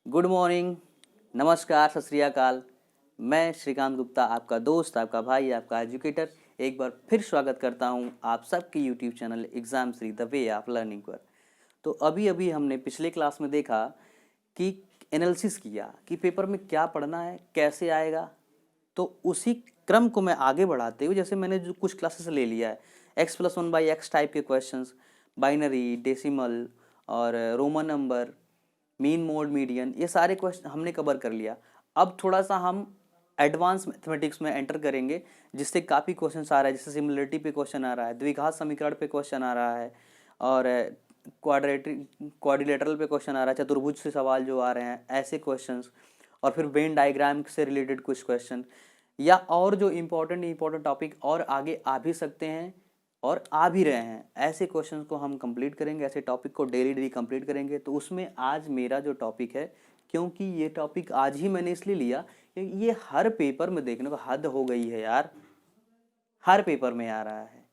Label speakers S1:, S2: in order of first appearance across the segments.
S1: Good morning, नमस्कार, सत श्री अकाल। मैं श्रीकांत गुप्ता, आपका दोस्त, आपका भाई, आपका एजुकेटर, एक बार फिर स्वागत करता हूं आप सबके YouTube channel exam Shri the way of learning पर। तो अभी अभी हमने पिछले क्लास में देखा कि एनालिसिस किया कि पेपर में क्या पढ़ना है, कैसे आएगा। तो उसी क्रम को मैं आगे बढ़ाते हुए, जैसे मैंने जो कुछ क्लासेस ले लिया है, x+1/x टाइप के क्वेश्चंस, बाइनरी, डेसिमल और Roman number, mean mode median, ये सारे क्वेश्चन हमने कवर कर लिया। अब थोड़ा सा हम एडवांस मैथमेटिक्स में एंटर करेंगे, जिससे काफ़ी क्वेश्चन आ रहा है। जैसे सिमिलरिटी पे क्वेश्चन आ रहा है, द्विघात समीकरण पे क्वेश्चन आ रहा है, और क्वाड्रिलेटरल पे क्वेश्चन आ रहा है, चतुर्भुज से सवाल जो आ रहे हैं ऐसे क्वेश्चंस, और फिर वेन डायग्राम से रिलेटेड कुछ क्वेश्चन, या और जो इम्पोर्टेंट टॉपिक और आगे आ भी सकते हैं और आ भी रहे हैं, ऐसे क्वेश्चंस को हम कंप्लीट करेंगे। ऐसे टॉपिक को डेली कंप्लीट करेंगे। तो उसमें आज मेरा जो टॉपिक है, क्योंकि ये टॉपिक आज ही मैंने इसलिए लिया क्योंकि ये हर पेपर में देखने को हद हो गई है यार, हर पेपर में आ रहा है।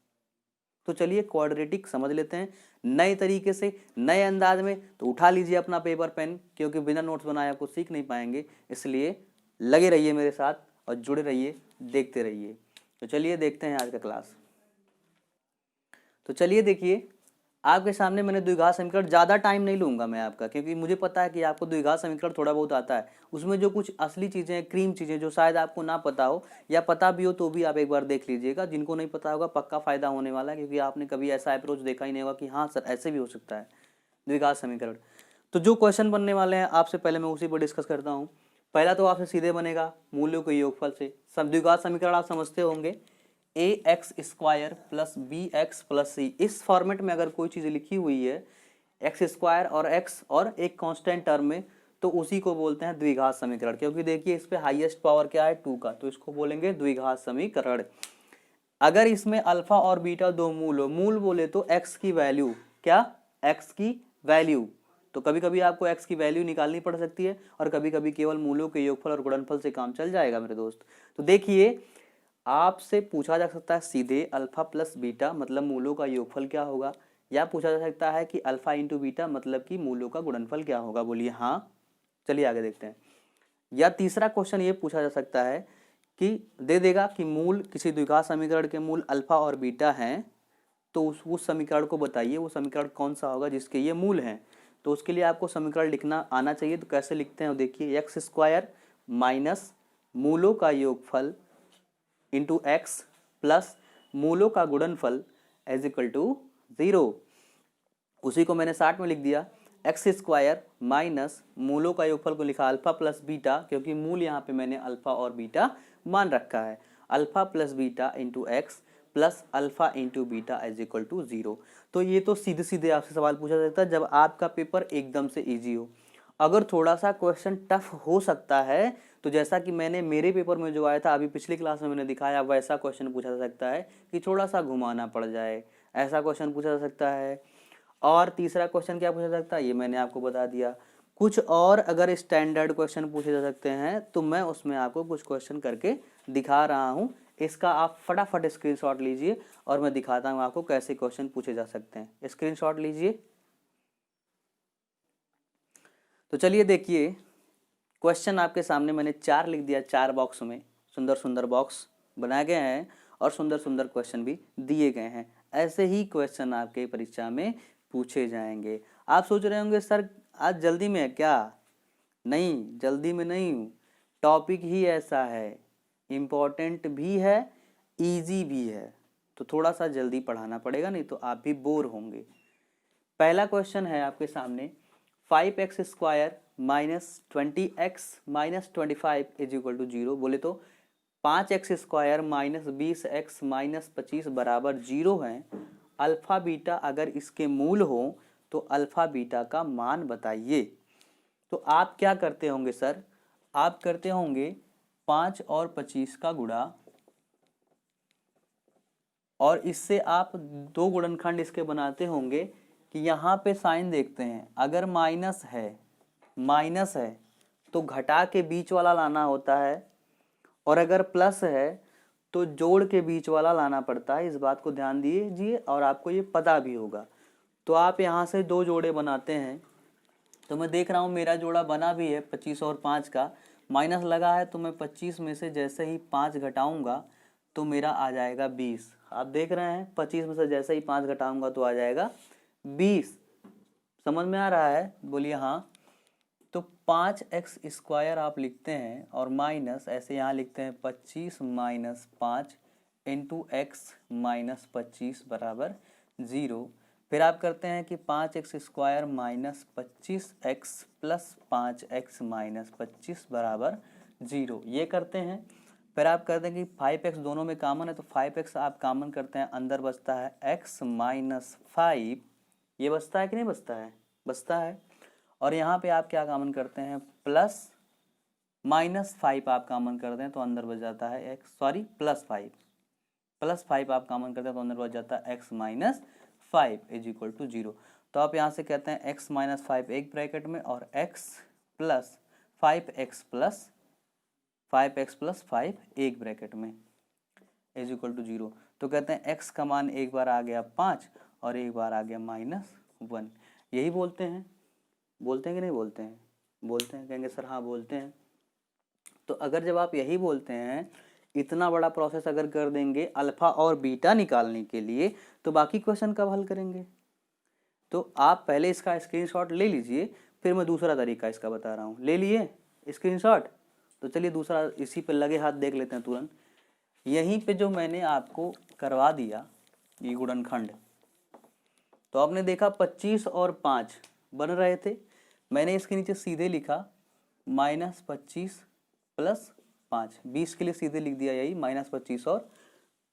S1: तो चलिए क्वाड्रेटिक समझ लेते हैं नए तरीके से, नए अंदाज में। तो उठा लीजिए अपना पेपर पेन, क्योंकि बिना नोट्स बनाए आपको सीख नहीं पाएंगे। इसलिए लगे रहिए मेरे साथ और जुड़े रहिए, देखते रहिए। तो चलिए देखते हैं आज का क्लास। तो चलिए देखिए, आपके सामने मैंने द्विघात समीकरण, ज़्यादा टाइम नहीं लूँगा मैं आपका, क्योंकि मुझे पता है कि आपको द्विघात समीकरण थोड़ा बहुत आता है। उसमें जो कुछ असली चीज़ें हैं, क्रीम चीज़ें, जो शायद आपको ना पता हो या पता भी हो तो भी आप एक बार देख लीजिएगा। जिनको नहीं पता होगा पक्का फ़ायदा होने वाला है, क्योंकि आपने कभी ऐसा अप्रोच देखा ही नहीं होगा कि हाँ सर ऐसे भी हो सकता है द्विघात समीकरण। तो जो क्वेश्चन बनने वाले हैं आपसे पहले मैं उसी पर डिस्कस करता हूँ। पहला तो आपसे सीधे बनेगा मूल्यों के योगफल से। सब द्विघात समीकरण आप समझते होंगे, ax² plus bx plus c। इस फॉर्मेट में अगर कोई चीज़ लिखी हुई है x² और x और एक कांस्टेंट टर्म में, तो उसी को बोलते हैं द्विघात समीकरण। क्योंकि देखिए इस पे हाईएस्ट पावर क्या है, 2 का, तो इसको बोलेंगे द्विघात समीकरण। अगर इसमें अल्फा और बीटा दो मूल हो, मूल बोले तो x की वैल्यू, क्या, x की वैल्यू। तो कभी कभी आपको x की वैल्यू निकालनी पड़ सकती है, और कभी कभी केवल मूलों के योगफल और गुणनफल से काम चल जाएगा मेरे दोस्त। तो देखिए, आपसे पूछा जा सकता है सीधे अल्फा प्लस बीटा मतलब मूलों का योगफल क्या होगा, या पूछा जा सकता है कि अल्फा इंटू बीटा मतलब कि मूलों का गुणनफल क्या होगा। बोलिए हाँ। चलिए आगे देखते हैं। या तीसरा क्वेश्चन ये पूछा जा सकता है कि दे देगा कि मूल किसी द्विघात समीकरण के मूल अल्फा और बीटा हैं, तो उस समीकरण को बताइए, वो समीकरण कौन सा होगा जिसके ये मूल हैं। तो उसके लिए आपको समीकरण लिखना आना चाहिए। तो कैसे लिखते हैं देखिए, x² माइनस मूलों का योगफल इंटू एक्स प्लस मूलों का गुणनफल एज इक्वल टू 0। उसी को मैंने 60 में लिख दिया। x² माइनस मूलों का योगफल को लिखा अल्फा प्लस बीटा, क्योंकि मूल यहाँ पे मैंने अल्फा और बीटा मान रखा है। Alpha plus beta into x plus alpha into beta is equal to 0। तो ये तो सीधे सीधे आपसे सवाल पूछा जाता है जब आपका पेपर एकदम से ईजी हो। अगर थोड़ा सा क्वेश्चन टफ हो सकता है, तो जैसा कि मैंने मेरे पेपर में जो आया था अभी पिछली क्लास में मैंने दिखाया, वैसा क्वेश्चन पूछा जा सकता है कि थोड़ा सा घुमाना पड़ जाए, ऐसा क्वेश्चन पूछा जा सकता है। और तीसरा क्वेश्चन क्या पूछा जा सकता है, ये मैंने आपको बता दिया। कुछ और अगर स्टैंडर्ड क्वेश्चन पूछे जा सकते हैं, तो मैं उसमें आपको कुछ क्वेश्चन करके दिखा रहा हूँ। इसका आप फटाफट स्क्रीनशॉट लीजिए और मैं दिखाता हूँ आपको कैसे क्वेश्चन पूछे जा सकते हैं। स्क्रीनशॉट लीजिए। तो चलिए देखिए, क्वेश्चन आपके सामने मैंने 4 लिख दिया, 4 बॉक्स में सुंदर सुंदर बॉक्स बनाए गए हैं और सुंदर सुंदर क्वेश्चन भी दिए गए हैं। ऐसे ही क्वेश्चन आपके परीक्षा में पूछे जाएंगे। आप सोच रहे होंगे सर आज जल्दी में है क्या? नहीं, जल्दी में नहीं हूँ, टॉपिक ही ऐसा है, इम्पोर्टेंट भी है, इजी भी है। तो थोड़ा सा जल्दी पढ़ाना पड़ेगा, नहीं तो आप भी बोर होंगे। पहला क्वेश्चन है आपके सामने, 5x² minus 20x minus 25 is equal to 0। बोले तो 5x² माइनस 20x माइनस 25 बराबर 0 है। अल्फा बीटा अगर इसके मूल हो तो अल्फा बीटा का मान बताइए। तो आप क्या करते होंगे सर, आप करते होंगे 5 और 25 का गुणा, और इससे आप दो गुणनखंड इसके बनाते होंगे कि यहाँ पे साइन देखते हैं, अगर माइनस है तो घटा के बीच वाला लाना होता है, और अगर प्लस है तो जोड़ के बीच वाला लाना पड़ता है। इस बात को ध्यान दीजिए और आपको ये पता भी होगा। तो आप यहाँ से दो जोड़े बनाते हैं, तो मैं देख रहा हूँ मेरा जोड़ा बना भी है 25 और 5 का, माइनस लगा है, तो मैं 25 में से जैसे ही 5 घटाऊंगा तो मेरा आ जाएगा 20। आप देख रहे हैं 25 में से जैसे ही 5 घटाऊंगा तो आ जाएगा 20। समझ में आ रहा है? बोलिए हाँ। तो 5x² आप लिखते हैं और माइनस ऐसे यहाँ लिखते हैं 25 माइनस 5 इंटू एक्स माइनस 25 बराबर 0। फिर आप करते हैं कि 5x² minus 25x plus 5x minus 25 बराबर 0, ये करते हैं। फिर आप करते हैं कि 5x दोनों में कॉमन है, तो 5x आप कॉमन करते हैं, अंदर बचता है x माइनस 5, ये बचता है कि नहीं बचता है? बचता है। और यहाँ पे आप क्या कॉमन करते हैं, प्लस माइनस 5 आप कॉमन करते हैं तो अंदर बच जाता है प्लस 5 आप कॉमन करते हैं तो अंदर बच जाता है x minus 5 is equal to 0। तो आप यहाँ से कहते हैं x माइनस 5 एक ब्रैकेट में और x प्लस 5x प्लस 5 एक ब्रैकेट में इज इक्वल टू 0। तो कहते हैं x का मान एक बार आ गया 5 और एक बार आ गया -1। यही बोलते हैं कि नहीं बोलते हैं? बोलते हैं, कहेंगे सर हाँ बोलते हैं। तो अगर जब आप यही बोलते हैं, इतना बड़ा प्रोसेस अगर कर देंगे अल्फा और बीटा निकालने के लिए, तो बाकी क्वेश्चन कब हल करेंगे? तो आप पहले इसका स्क्रीनशॉट ले लीजिए, फिर मैं दूसरा तरीका इसका बता रहा हूँ। ले लिए स्क्रीनशॉट? तो चलिए दूसरा इसी पे लगे हाथ देख लेते हैं तुरंत। यहीं पे जो मैंने आपको करवा दिया ये गुणनखंड, तो आपने देखा 25 और 5 बन रहे थे, मैंने इसके नीचे सीधे लिखा -25 प्लस 5, 20 के लिए सीधे लिख दिया यही -25 और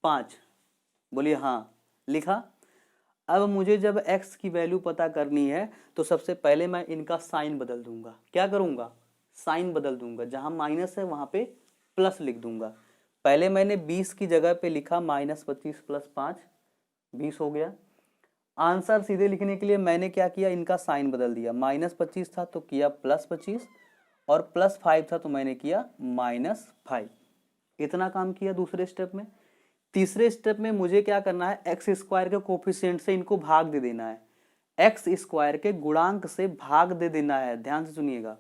S1: 5। बोलिए हाँ, लिखा। अब मुझे जब x की वैल्यू पता करनी है तो सबसे पहले मैं इनका साइन बदल दूंगा। क्या करूंगा? साइन बदल दूंगा, जहां माइनस है वहां पे प्लस लिख दूंगा। पहले मैंने 20 की जगह पे लिखा -25 प्लस 5, 20 हो गया। आंसर सीधे लिखने के लिए मैंने क्या किया, इनका साइन बदल दिया। -25 था तो किया +25 और +5 था तो मैंने किया -5। इतना काम किया दूसरे स्टेप में। तीसरे स्टेप में मुझे क्या करना है, x² के कोफिशिएंट से इनको भाग दे देना है, x² के गुणांक से भाग दे देना है। ध्यान से सुनिएगा।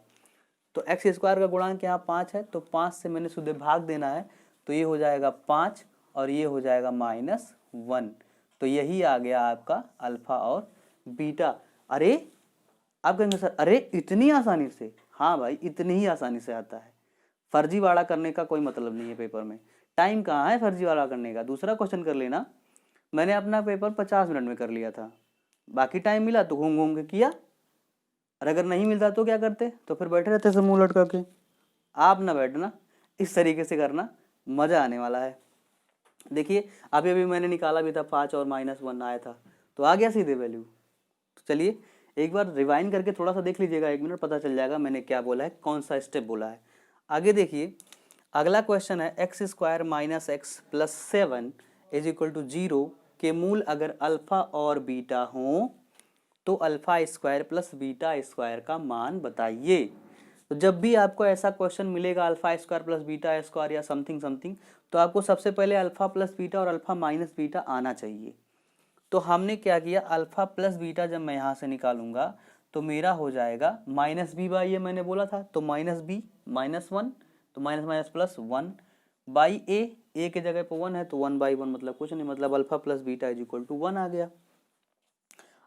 S1: तो x² का गुणांक यहाँ 5 है, तो 5 से मैंने सीधे भाग देना है, तो ये हो जाएगा 5 और ये हो जाएगा -1। तो यही आ गया आपका अल्फा और बीटा। अरे आप कहेंगे सर अरे इतनी आसानी से? हाँ भाई, इतनी ही आसानी से आता है। फर्जीवाड़ा करने का कोई मतलब नहीं है पेपर में। टाइम कहाँ है फर्जीवाड़ा करने का? दूसरा क्वेश्चन कर लेना। मैंने अपना पेपर 50 मिनट में कर लिया था, बाकी टाइम मिला तो घूम घूम के किया, और अगर नहीं मिलता तो क्या करते? तो फिर बैठे रहते सब मुंह लटका के। आप ना बैठना, इस तरीके से करना, मजा आने वाला है। देखिए अभी अभी मैंने निकाला भी था, 5 और -1 आया था, तो आ गया सीधे वैल्यू। तो चलिए एक बार रिवाइंड करके थोड़ा सा देख लीजिएगा, 1 मिनट, पता चल जाएगा मैंने क्या बोला है, कौन सा स्टेप बोला है। आगे देखिए, अगला क्वेश्चन है x² minus x plus 7 is equal to 0 के मूल अगर अल्फा और बीटा हो तो α² प्लस β² का मान बताइए। तो जब भी आपको ऐसा क्वेश्चन मिलेगा α² प्लस β² या समथिंग समथिंग, तो आपको सबसे पहले अल्फा प्लस बीटा और अल्फा माइनस बीटा आना चाहिए। तो हमने क्या किया, अल्फा प्लस बीटा जब मैं यहाँ से निकालूंगा तो मेरा हो जाएगा -b/, ये मैंने बोला था, तो -b -1, तो माइनस माइनस प्लस 1 बाई ए के जगह पे 1 है तो 1/1, मतलब कुछ नहीं, मतलब alpha plus beta is equal to 1 आ गया।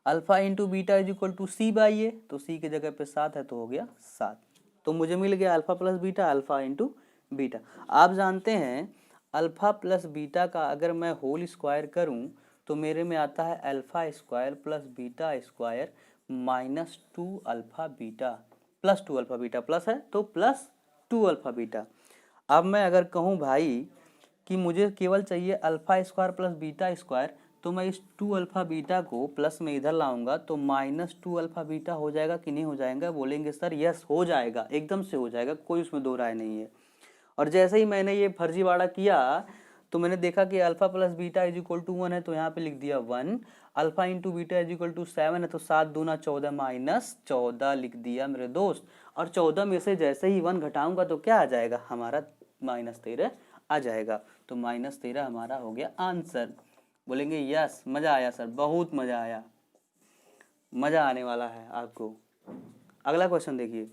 S1: Alpha into beta is equal to c/a, तो c के जगह पे 7 है तो हो गया 7। तो मुझे मिल गया alpha plus beta, alpha into beta. आप जानते हैं अल्फा प्लस बीटा का अगर मैं होल स्क्वायर करूं तो मेरे में आता है α² plus β² -2 alpha beta plus 2 alpha beta, plus है तो प्लस 2 अल्फा बीटा। अब मैं अगर कहूँ भाई कि मुझे केवल चाहिए α² प्लस β², तो मैं इस 2 अल्फा बीटा को प्लस में इधर लाऊंगा तो -2 अल्फा बीटा हो जाएगा कि नहीं हो जाएगा? बोलेंगे सर यस हो जाएगा, एकदम से हो जाएगा, कोई उसमें दो राय नहीं है। और जैसे ही मैंने ये फर्जीवाड़ा किया तो मैंने देखा कि alpha plus beta is equal to 1 है तो यहाँ पे लिख दिया 1, alpha into beta is equal to 7 है तो 7 दूना 14 -14 लिख दिया मेरे दोस्त। और 14 में से जैसे ही 1 घटाऊंगा तो क्या आ जाएगा हमारा? -13 आ जाएगा। तो -13 हमारा हो गया आंसर। बोलेंगे यस, मजा आया सर, बहुत मजा आया, मजा आने वाला है आपको। अगला क्वेश्चन देखिए,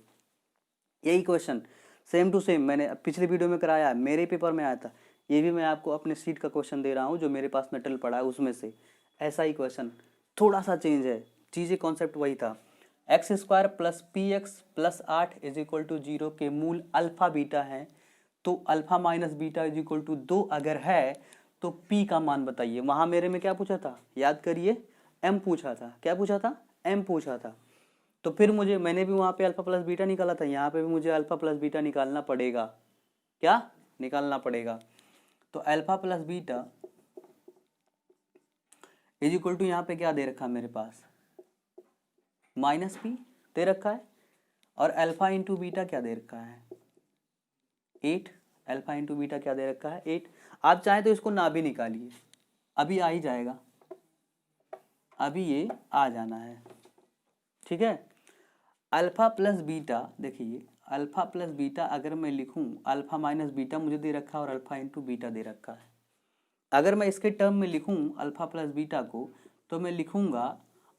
S1: यही क्वेश्चन सेम टू सेम मैंने पिछले वीडियो में कराया, मेरे पेपर में आया था, ये भी मैं आपको अपने सीट का क्वेश्चन दे रहा हूँ जो मेरे पास मेटल पड़ा है उसमें से, ऐसा ही क्वेश्चन, थोड़ा सा चेंज है, चीज़ें कॉन्सेप्ट वही था। X square plus p x plus 8 is equal to 0 के मूल अल्फा बीटा हैं, तो alpha minus beta is equal to 2 अगर है तो पी का मान बताइए। वहाँ मेरे में क्या पूछा था, याद करिए, एम पूछा था। क्या पूछा था, एम पूछा था। तो फिर मैंने भी वहाँ पे अल्फा प्लस बीटा निकाला था, यहाँ पे भी मुझे अल्फा प्लस बीटा निकालना पड़ेगा। क्या निकालना पड़ेगा, तो alpha plus beta is equal to यहाँ पे क्या दे रखा है मेरे पास, माइनस पी दे रखा है, और अल्फा इंटू बीटा क्या दे रखा है, 8। अल्फा इंटू बीटा क्या दे रखा है, 8। आप चाहें तो इसको ना भी निकालिए, अभी आ ही जाएगा, अभी ये आ जाना है, ठीक है। अल्फा प्लस बीटा, देखिए अल्फा प्लस बीटा अगर मैं लिखूं, अल्फा माइनस बीटा मुझे दे रखा है और अल्फा इंटू बीटा दे रखा है। अगर मैं इसके टर्म में लिखूं अल्फा प्लस बीटा को, तो मैं लिखूंगा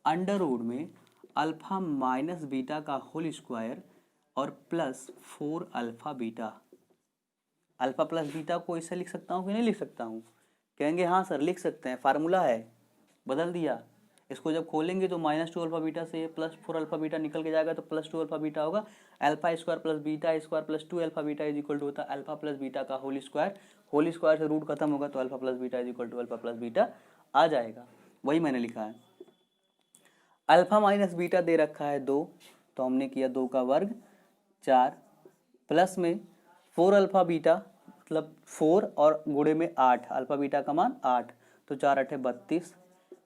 S1: अंडर रूट में अल्फा माइनस बीटा का होल स्क्वायर और plus 4 alpha beta. Alpha plus beta को इससे लिख सकता हूँ कि नहीं लिख सकता हूँ, कहेंगे हाँ सर लिख सकते हैं, फार्मूला है, बदल दिया। इसको जब खोलेंगे तो -2 अल्फा बीटा से +4 अल्फा बीटा निकल के जाएगा, तो +2 अल्फा बीटा होगा। Alpha square plus beta square plus 2 alpha beta is equal to होता है अल्फा प्लस बीटा का होल स्क्वायर से रूट खत्म होगा तो alpha plus beta is equal to alpha plus beta आ जाएगा, वही मैंने लिखा है। अल्फा माइनस बीटा दे रखा है 2, तो हमने किया 2 का वर्ग 4, प्लस में 4 अल्फा बीटा मतलब 4 और गुणे में 8, अल्फा बीटा का मान 8, तो 4 8 32,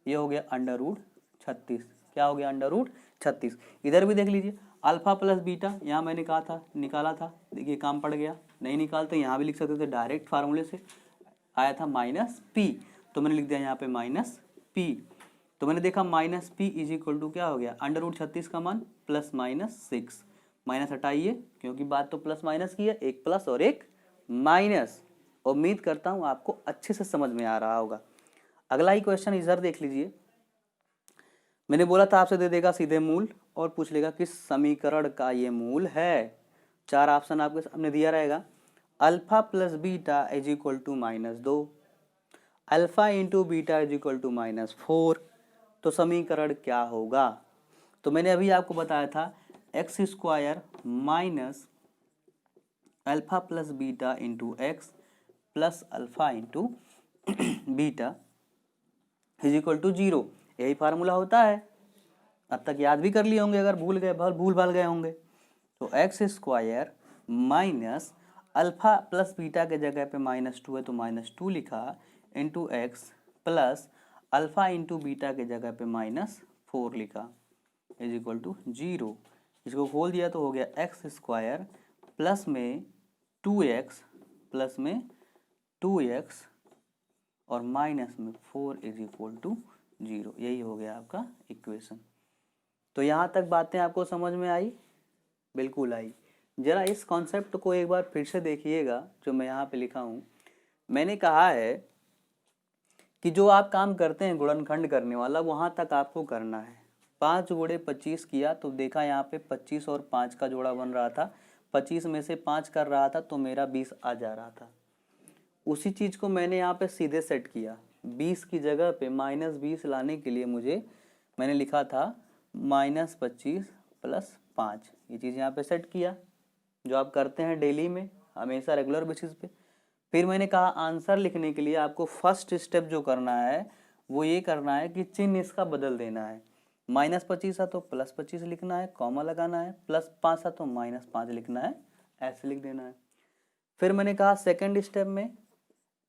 S1: ये हो गया अंडर रूट 36। क्या हो गया, अंडर रूट 36। इधर भी देख लीजिए अल्फा प्लस बीटा, यहाँ मैंने कहा था निकाला था, देखिए काम पड़ गया, नहीं निकालते यहाँ भी लिख सकते थे, डायरेक्ट फार्मूले से आया था माइनस पी, तो मैंने लिख दिया यहाँ पे माइनस पी। तो मैंने देखा minus p is equal to क्या हो गया, अंडर रूट 36 का मान प्लस -6, माइनस हटाइए क्योंकि बात तो प्लस माइनस की है, एक प्लस और एक माइनस। उम्मीद करता हूँ आपको अच्छे से समझ में आ रहा होगा। अगला ही क्वेश्चन इधर देख लीजिए, मैंने बोला था आपसे दे देगा सीधे मूल और पूछ लेगा किस समीकरण का ये मूल है। 4 ऑप्शन आपके सामने दिया रहेगा, alpha plus beta is equal to -2, alpha into beta is equal to -4, तो समीकरण क्या होगा। तो मैंने अभी आपको बताया था x square minus alpha plus beta into x plus alpha into beta is equal to 0, यही फार्मूला होता है। अब तक याद भी कर लिए होंगे, अगर भूल भाल गए होंगे तो x square minus alpha plus beta के जगह पे -2 है तो -2 लिखा, into x plus alpha into beta के जगह पे -4 लिखा इज इक्वल टू 0। इसको खोल दिया तो हो गया एक्स स्क्वायर प्लस में 2x प्लस में 2x और माइनस में 4 इज इक्वल टू 0, यही हो गया आपका इक्वेशन। तो यहाँ तक बातें आपको समझ में आई, बिल्कुल आई। जरा इस कॉन्सेप्ट को एक बार फिर से देखिएगा जो मैं यहाँ पे लिखा हूँ। मैंने कहा है कि जो आप काम करते हैं गुणनखंड करने वाला, वहाँ तक आपको करना है। 5 गुणे 25 किया तो देखा यहाँ पे 25 और 5 का जोड़ा बन रहा था, 25 में से 5 कर रहा था तो मेरा 20 आ जा रहा था। उसी चीज़ को मैंने यहाँ पे सीधे सेट किया, 20 की जगह पे -20 लाने के लिए मैंने लिखा था -25 + 5, ये चीज़ यहाँ पे सेट किया जो आप करते हैं डेली में हमेशा रेगुलर बेसिस पे। फिर मैंने कहा आंसर लिखने के लिए आपको फर्स्ट स्टेप जो करना है वो ये करना है कि चिन्ह इसका बदल देना है। -25 है तो +25 लिखना है, कॉमा लगाना है, +5 है तो -5 लिखना है, ऐसे लिख देना है। फिर मैंने कहा सेकेंड स्टेप में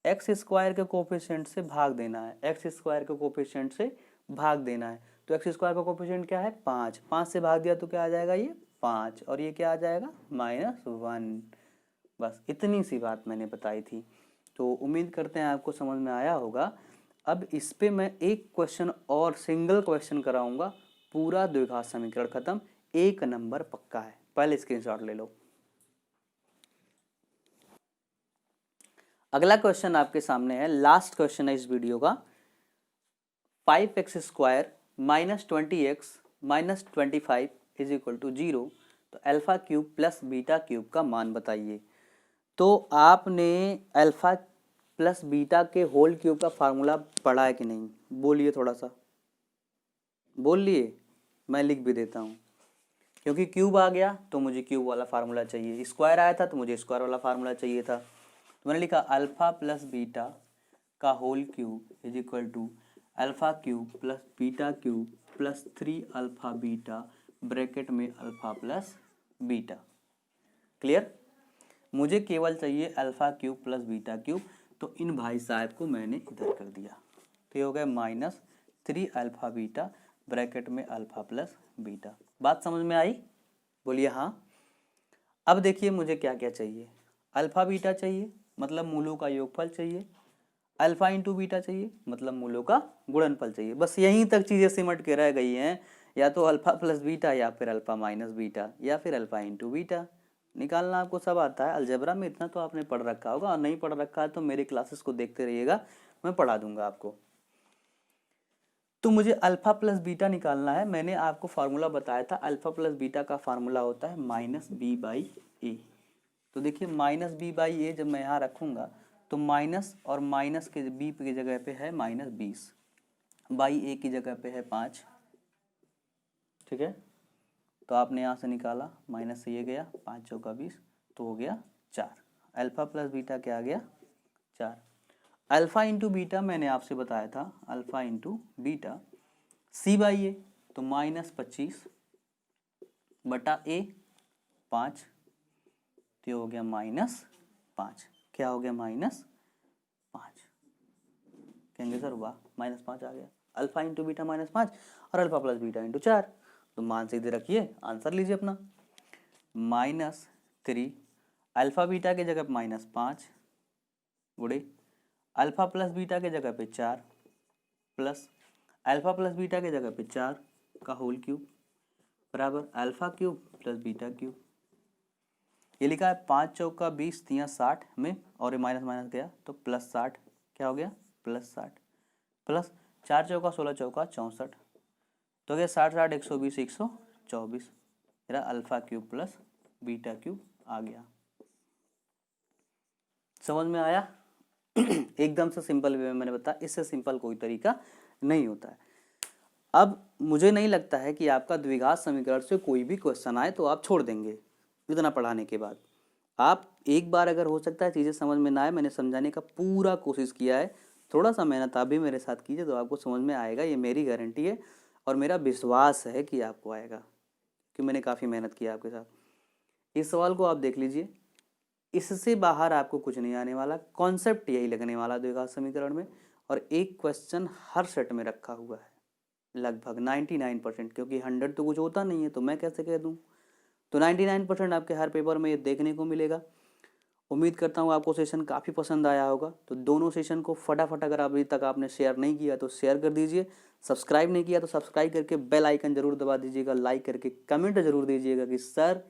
S1: एक्स स्क्वायर के कोफिशिएंट से भाग देना है, एक्स स्क्वायर के कोफिशिएंट से भाग देना है। तो एक्स स्क्वायर का कोफिशिएंट क्या है 5, 5 से भाग दिया तो क्या आ जाएगा ये 5, और ये क्या आ जाएगा -1। बस इतनी सी बात मैंने बताई थी, तो उम्मीद करते हैं आपको समझ में आया होगा। अब इस पे मैं एक क्वेश्चन और सिंगल क्वेश्चन कराऊंगा, पूरा द्विघात समीकरण खत्म, 1 नंबर पक्का है। पहले स्क्रीनशॉट ले लो। अगला क्वेश्चन आपके सामने है, लास्ट क्वेश्चन है इस वीडियो का। 5x² - 20x - 25 is equal to 0, तो alpha cube plus beta cube का मान बताइए। तो आपने अल्फा प्लस बीटा के होल क्यूब का फार्मूला पढ़ा है कि नहीं, बोलिए थोड़ा सा, बोल लिए, मैं लिख भी देता हूँ। क्योंकि क्यूब आ गया तो मुझे क्यूब वाला फार्मूला चाहिए, स्क्वायर आया था तो मुझे स्क्वायर वाला फार्मूला चाहिए था। तो मैंने लिखा अल्फा प्लस बीटा का whole cube is equal to alpha cube plus beta cube plus 3 alpha beta bracket में अल्फा प्लस बीटा। क्लियर? मुझे केवल चाहिए alpha cube plus beta cube, तो इन भाई साहब को मैंने इधर कर दिया, तो ये हो गया -3 अल्फा बीटा ब्रैकेट में अल्फा प्लस बीटा। बात समझ में आई? बोलिए हाँ। अब देखिए मुझे क्या क्या चाहिए, अल्फा बीटा चाहिए मतलब मूलों का योगफल चाहिए, अल्फा इंटू बीटा चाहिए मतलब मूलों का गुणनफल चाहिए। बस यहीं तक चीज़ें सिमट के रह गई हैं, या तो अल्फा प्लस बीटा या फिर अल्फा माइनस बीटा या फिर अल्फा इंटू बीटा। निकालना आपको सब आता है, अलजेब्रा में इतना तो आपने पढ़ रखा होगा, और नहीं पढ़ रखा है तो मेरी क्लासेस को देखते रहिएगा, मैं पढ़ा दूंगा आपको। तो मुझे अल्फा प्लस बीटा निकालना है। मैंने आपको फार्मूला बताया था, अल्फा प्लस बीटा का फार्मूला होता है -b/a। तो देखिए -b/a जब मैं यहाँ रखूँगा तो माइनस और माइनस के b की जगह पे है -20, बाई a की जगह पे है 5, ठीक है। तो आपने यहाँ से निकाला, माइनस से ये गया, 5 चौका 20, तो हो गया 4। अल्फा प्लस बीटा क्या आ गया? 4। अल्फा इंटू बीटा मैंने आपसे बताया था, अल्फा इंटू बीटा c/a, तो -25 बटा a 5, तो ये हो गया -5। क्या हो गया? -5। कहेंगे सर वाह, -5 आ गया। अल्फा इंटू बीटा -5 और अल्फा प्लस बीटा इंटू 4, तो मान सीधे रखिए, आंसर लीजिए अपना। -3 अल्फा बीटा के जगह पे -5 गुड़े अल्फा प्लस बीटा के जगह पे 4 प्लस अल्फा प्लस बीटा के जगह पे 4 का होल क्यूब बराबर alpha cube plus beta cube. ये लिखा है 5 चौका 20 तिया 60 में, और ये माइनस माइनस गया तो +60, क्या हो गया? +60 प्लस 4 चौका 16 चौका 64, तो गया 60 60 120 124, मेरा alpha cube plus beta cube आ गया। समझ में आया? एकदम से सिंपल वे में मैंने बताया, इससे सिंपल कोई तरीका नहीं होता है। अब मुझे नहीं लगता है कि आपका द्विघात समीकरण से कोई भी क्वेश्चन आए तो आप छोड़ देंगे इतना पढ़ाने के बाद। आप एक बार अगर हो सकता है चीज़ें समझ में ना आए, मैंने समझाने का पूरा कोशिश किया है, थोड़ा सा मेहनत आप भी मेरे साथ कीजिए तो आपको समझ में आएगा, ये मेरी गारंटी है और मेरा विश्वास है कि आपको आएगा, क्योंकि मैंने काफ़ी मेहनत किया आपके साथ। इस सवाल को आप देख लीजिए, इससे बाहर आपको कुछ नहीं आने वाला, कॉन्सेप्ट यही लगने वाला द्विघात समीकरण में, और एक क्वेश्चन हर सेट में रखा हुआ है लगभग 99%, क्योंकि 100 तो कुछ होता नहीं है, तो मैं कैसे कह दूं। तो 99% आपके हर पेपर में ये देखने को मिलेगा। उम्मीद करता हूँ आपको सेशन काफ़ी पसंद आया होगा। तो दोनों सेशन को फटाफट, अगर अभी तक आपने शेयर नहीं किया तो शेयर कर दीजिए, सब्सक्राइब नहीं किया तो सब्सक्राइब करके बेल आइकन जरूर दबा दीजिएगा, लाइक करके कमेंट जरूर दीजिएगा कि सर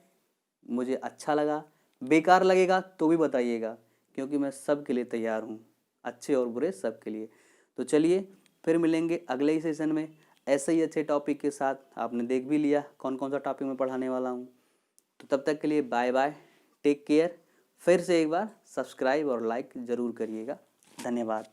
S1: मुझे अच्छा लगा, बेकार लगेगा तो भी बताइएगा, क्योंकि मैं सब के लिए तैयार हूँ, अच्छे और बुरे सब के लिए। तो चलिए फिर मिलेंगे अगले ही सेशन में ऐसे ही अच्छे टॉपिक के साथ। आपने देख भी लिया कौन कौन सा टॉपिक मैं पढ़ाने वाला हूँ। तो तब तक के लिए बाय बाय, टेक केयर। फिर से एक बार सब्सक्राइब और लाइक ज़रूर करिएगा। धन्यवाद।